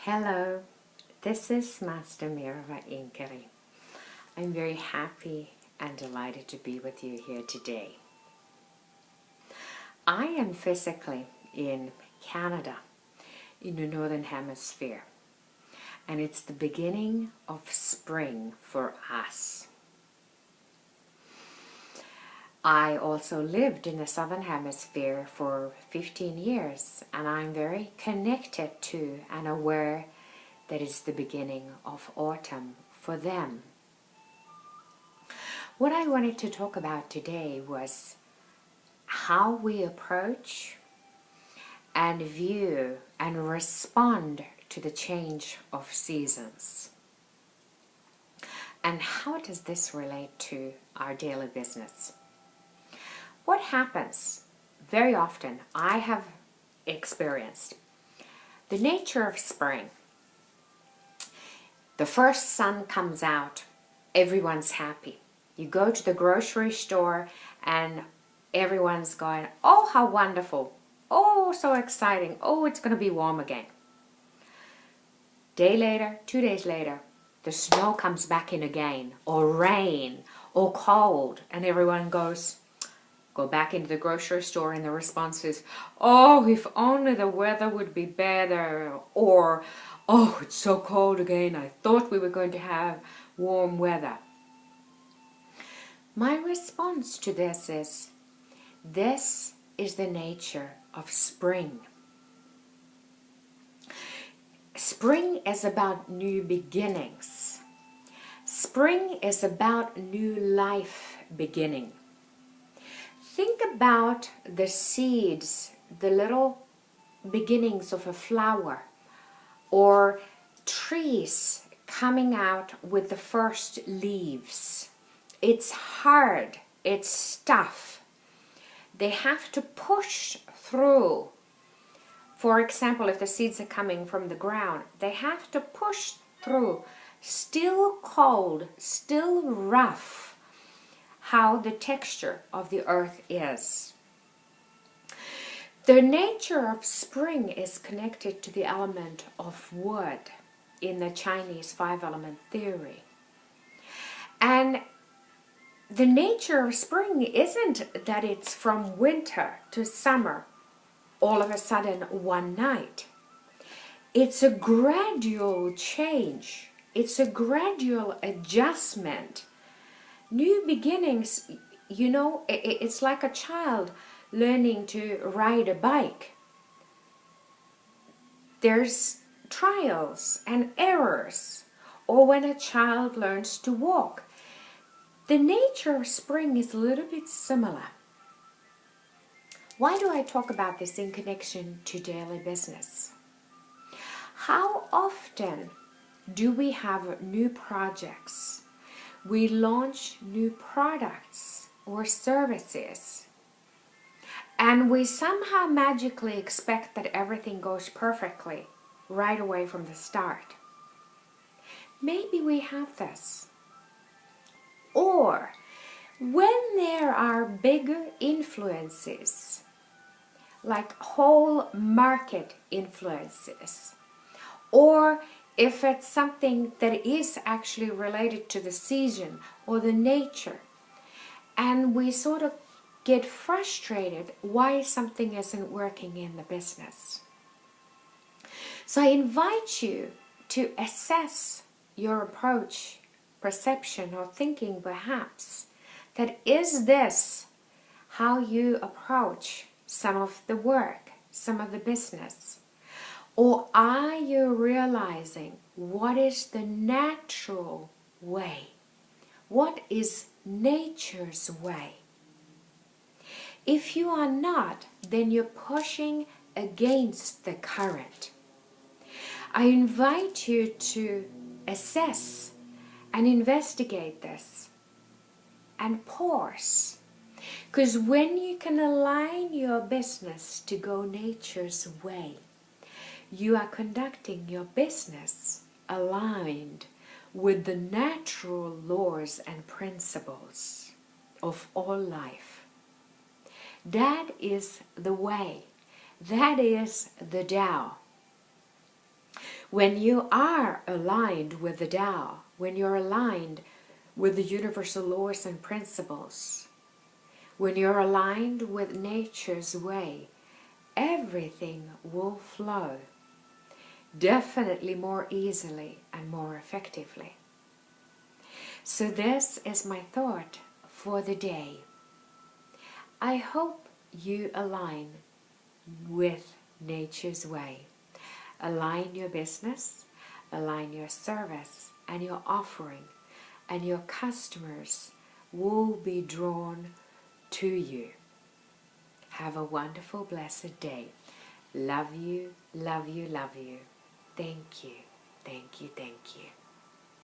Hello, this is Master Mirvainkeri. I'm very happy and delighted to be with you here today. I am physically in Canada, in the Northern Hemisphere, and it's the beginning of spring for us. I also lived in the Southern Hemisphere for 15 years, and I'm very connected to and aware that it's the beginning of autumn for them. What I wanted to talk about today was how we approach and view and respond to the change of seasons. And how does this relate to our daily business? What happens very often, I have experienced the nature of spring. The first sun comes out, everyone's happy. You go to the grocery store and everyone's going, oh, how wonderful. Oh, so exciting. Oh, it's going to be warm again. Day later, 2 days later, the snow comes back in again, or rain, or cold, and everyone goes, go back into the grocery store, and the response is, oh, if only the weather would be better, or, oh, it's so cold again, I thought we were going to have warm weather. My response to this is the nature of spring. Spring is about new beginnings. Spring is about new life beginning. Think about the seeds, the little beginnings of a flower, or trees coming out with the first leaves. It's hard, it's tough. They have to push through. For example, if the seeds are coming from the ground, they have to push through, still cold, still rough, how the texture of the earth is. The nature of spring is connected to the element of wood in the Chinese 5-element theory. And the nature of spring isn't that it's from winter to summer all of a sudden one night. It's a gradual change. It's a gradual adjustment. New beginnings, you know, it's like a child learning to ride a bike. There's trials and errors, or when a child learns to walk. The nature of spring is a little bit similar. Why do I talk about this in connection to daily business? How often do we have new projects? We launch new products or services, and we somehow magically expect that everything goes perfectly right away from the start. Maybe we have this. Or when there are bigger influences, like whole market influences, or if it's something that is actually related to the season or the nature, and we sort of get frustrated why something isn't working in the business. So I invite you to assess your approach, perception, or thinking perhaps, that is this how you approach some of the work, some of the business? Or are you realizing what is the natural way? What is nature's way? If you are not, then you're pushing against the current. I invite you to assess and investigate this and pause. Because when you can align your business to go nature's way, you are conducting your business aligned with the natural laws and principles of all life. That is the way. That is the Tao. When you are aligned with the Tao, when you're aligned with the universal laws and principles, when you're aligned with nature's way, everything will flow definitely more easily and more effectively. So this is my thought for the day. I hope you align with nature's way. Align your business, align your service and your offering, and your customers will be drawn to you. Have a wonderful, blessed day. Love you, love you, love you. Thank you, thank you, thank you.